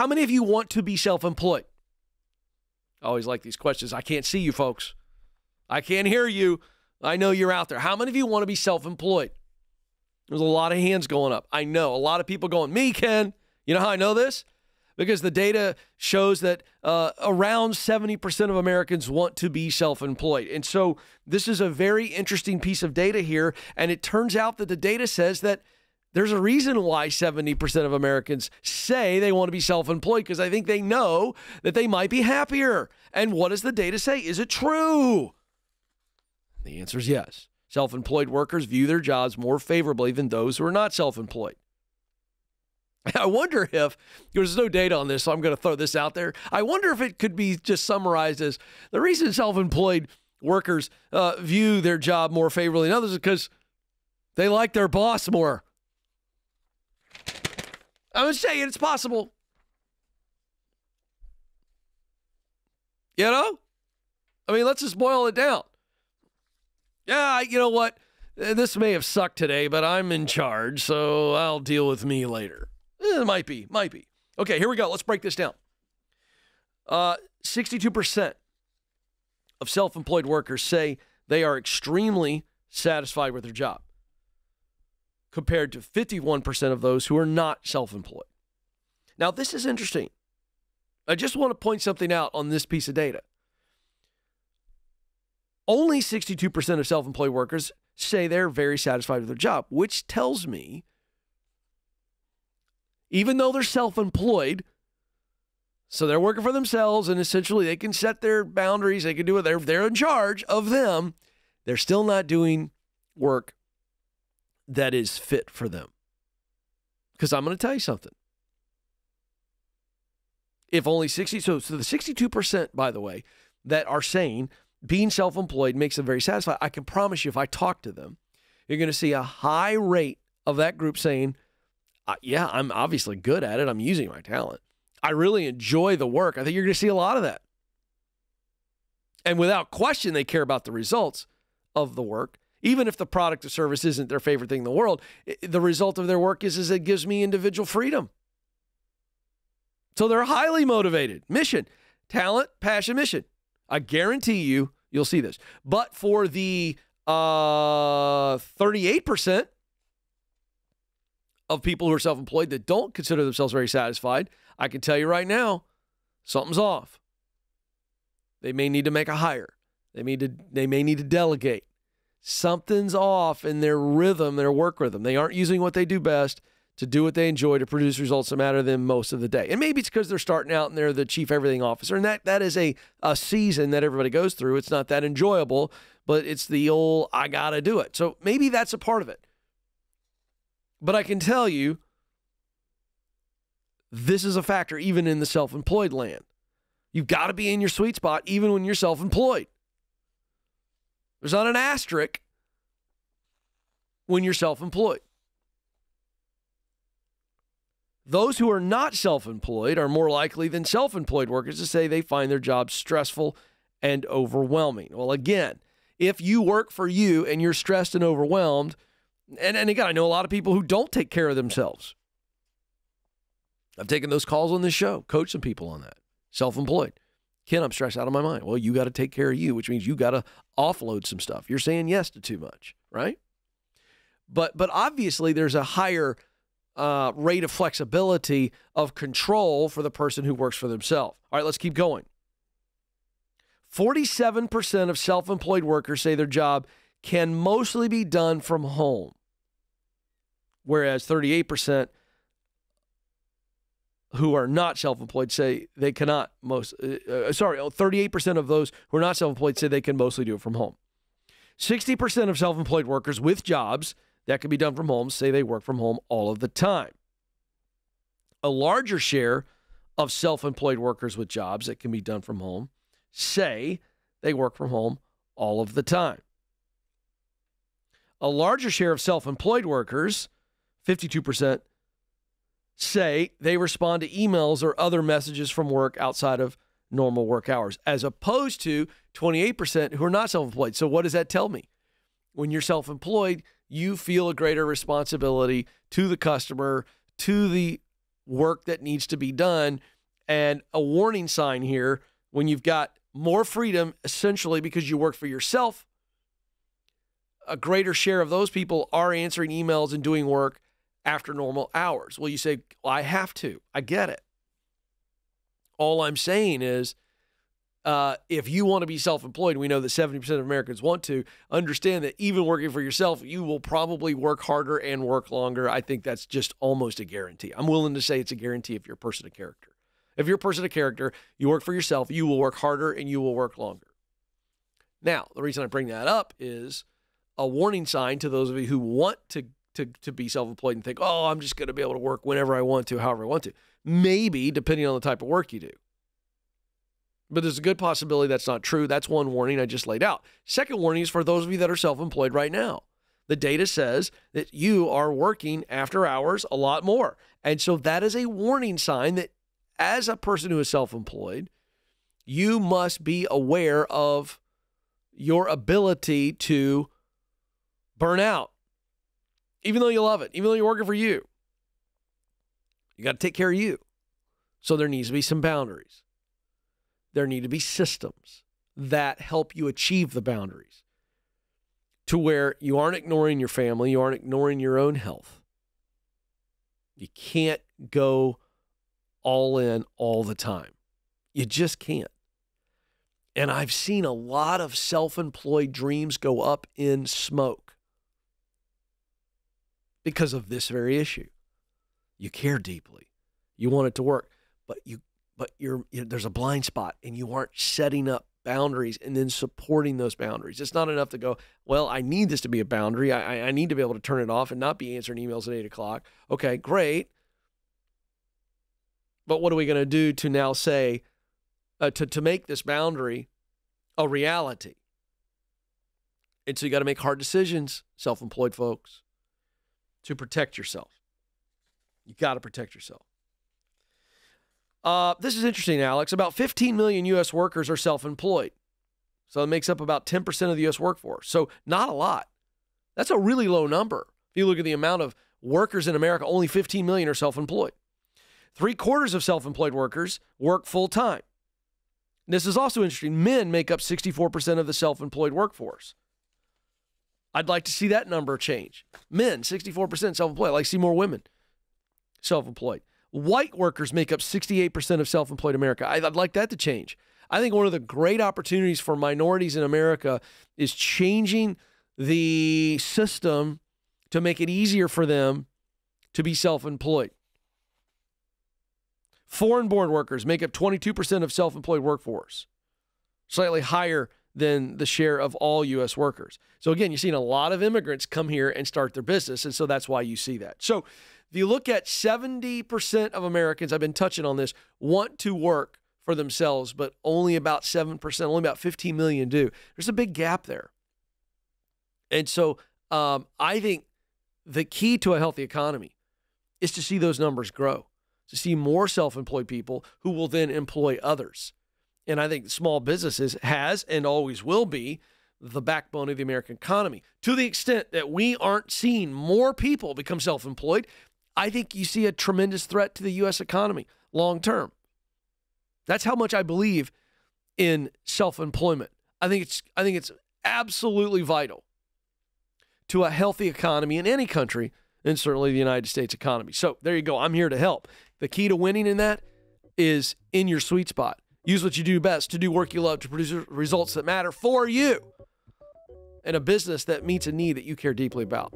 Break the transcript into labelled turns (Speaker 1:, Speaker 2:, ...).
Speaker 1: How many of you want to be self-employed? I always like these questions. I can't see you, folks. I can't hear you. I know you're out there. How many of you want to be self-employed? There's a lot of hands going up. I know. A lot of people going, me, Ken. You know how I know this? Because the data shows that around 70% of Americans want to be self-employed. And so this is a very interesting piece of data here. And it turns out that the data says that there's a reason why 70% of Americans say they want to be self-employed, because I think they know that they might be happier. And what does the data say? Is it true? The answer is yes. Self-employed workers view their jobs more favorably than those who are not self-employed. I wonder if, there's no data on this, so I'm going to throw this out there. I wonder if it could be just summarized as the reason self-employed workers view their job more favorably than others is because they like their boss more. I'm saying it's possible. You know? I mean, let's just boil it down. Yeah, you know what? This may have sucked today, but I'm in charge, so I'll deal with me later. It might be. Okay, here we go. Let's break this down. 62% of self-employed workers say they are extremely satisfied with their job, compared to 51% of those who are not self-employed. Now, this is interesting. I just want to point something out on this piece of data. Only 62% of self-employed workers say they're very satisfied with their job, which tells me, even though they're self-employed, so they're working for themselves and essentially they can set their boundaries, they can do it, they're in charge of them, they're still not doing work that is fit for them. Because I'm going to tell you something. If only 60, so the 62%, by the way, that are saying being self-employed makes them very satisfied, I can promise you if I talk to them, you're going to see a high rate of that group saying, yeah, I'm obviously good at it. I'm using my talent. I really enjoy the work. I think you're going to see a lot of that. And without question, they care about the results of the work. Even if the product or service isn't their favorite thing in the world, the result of their work is it gives me individual freedom. So they're highly motivated. Mission, talent, passion, mission. I guarantee you'll see this. But for the 38% of people who are self-employed that don't consider themselves very satisfied, I can tell you right now, something's off. They may need to make a hire. They may need to delegate. Something's off in their rhythm, their work rhythm. They aren't using what they do best to do what they enjoy to produce results that matter to them most of the day. And maybe it's because they're starting out and they're the chief everything officer. And that is a season that everybody goes through. It's not that enjoyable, but it's the old, I got to do it. So maybe that's a part of it. But I can tell you, this is a factor even in the self-employed land. You've got to be in your sweet spot even when you're self-employed. There's not an asterisk when you're self-employed. Those who are not self-employed are more likely than self-employed workers to say they find their jobs stressful and overwhelming. Well, again, if you work for you and you're stressed and overwhelmed, and again, I know a lot of people who don't take care of themselves. I've taken those calls on this show, coached some people on that. Self-employed. Ken, I'm stressed out of my mind. Well, you got to take care of you, which means you got to offload some stuff. You're saying yes to too much, right? But obviously there's a higher rate of flexibility of control for the person who works for themselves. All right, let's keep going. 47% of self-employed workers say their job can mostly be done from home, whereas 38% who are not self-employed say they cannot 38% of those who are not self-employed say they can mostly do it from home. 60% of self-employed workers with jobs that can be done from home say they work from home all of the time. A larger share of self-employed workers with jobs that can be done from home say they work from home all of the time. A larger share of self-employed workers, 52%, say they respond to emails or other messages from work outside of normal work hours, as opposed to 28% who are not self-employed. So what does that tell me? When you're self-employed, you feel a greater responsibility to the customer, to the work that needs to be done. And a warning sign here, when you've got more freedom, essentially because you work for yourself, a greater share of those people are answering emails and doing work after normal hours. Well, you say, well, I have to. I get it. All I'm saying is, if you want to be self-employed, we know that 70% of Americans want to, understand that even working for yourself, you will probably work harder and work longer. I think that's just almost a guarantee. I'm willing to say it's a guarantee if you're a person of character. If you're a person of character, you work for yourself, you will work harder and you will work longer. Now, the reason I bring that up is a warning sign to those of you who want to be self-employed and think, oh, I'm just going to be able to work whenever I want to, however I want to. Maybe, depending on the type of work you do. But there's a good possibility that's not true. That's one warning I just laid out. Second warning is for those of you that are self-employed right now. The data says that you are working after hours a lot more. And so that is a warning sign that as a person who is self-employed, you must be aware of your ability to burn out, even though you love it, even though you're working for you. You got to take care of you. So there needs to be some boundaries. There need to be systems that help you achieve the boundaries to where you aren't ignoring your family, you aren't ignoring your own health. You can't go all in all the time. You just can't. And I've seen a lot of self-employed dreams go up in smoke because of this very issue. You care deeply. You want it to work, but there's a blind spot and you aren't setting up boundaries and then supporting those boundaries. It's not enough to go, well, I need this to be a boundary. I need to be able to turn it off and not be answering emails at 8 o'clock. Okay, great. But what are we going to do to now say, to make this boundary a reality? And so you got to make hard decisions, self-employed folks, to protect yourself. You got to protect yourself. This is interesting, Alex. About 15 million U.S. workers are self-employed. So it makes up about 10% of the U.S. workforce. So not a lot. That's a really low number. If you look at the amount of workers in America, only 15 million are self-employed. 3/4 of self-employed workers work full-time. This is also interesting. Men make up 64% of the self-employed workforce. I'd like to see that number change. Men, 64% self-employed. I'd like to see more women self-employed. White workers make up 68% of self-employed America. I'd like that to change. I think one of the great opportunities for minorities in America is changing the system to make it easier for them to be self-employed. Foreign-born workers make up 22% of self-employed workforce, slightly higher than the share of all U.S. workers. So again, you're seeing a lot of immigrants come here and start their business, and so that's why you see that. So if you look at 70% of Americans, I've been touching on this, want to work for themselves, but only about 7%, only about 15 million do. There's a big gap there. And so I think the key to a healthy economy is to see those numbers grow, to see more self-employed people who will then employ others. And I think small businesses has and always will be the backbone of the American economy. To the extent that we aren't seeing more people become self-employed, I think you see a tremendous threat to the U.S. economy long term. That's how much I believe in self-employment. I think it's absolutely vital to a healthy economy in any country, and certainly the United States economy. So there you go. I'm here to help. The key to winning in that is in your sweet spot. Use what you do best to do work you love to produce results that matter for you and a business that meets a need that you care deeply about.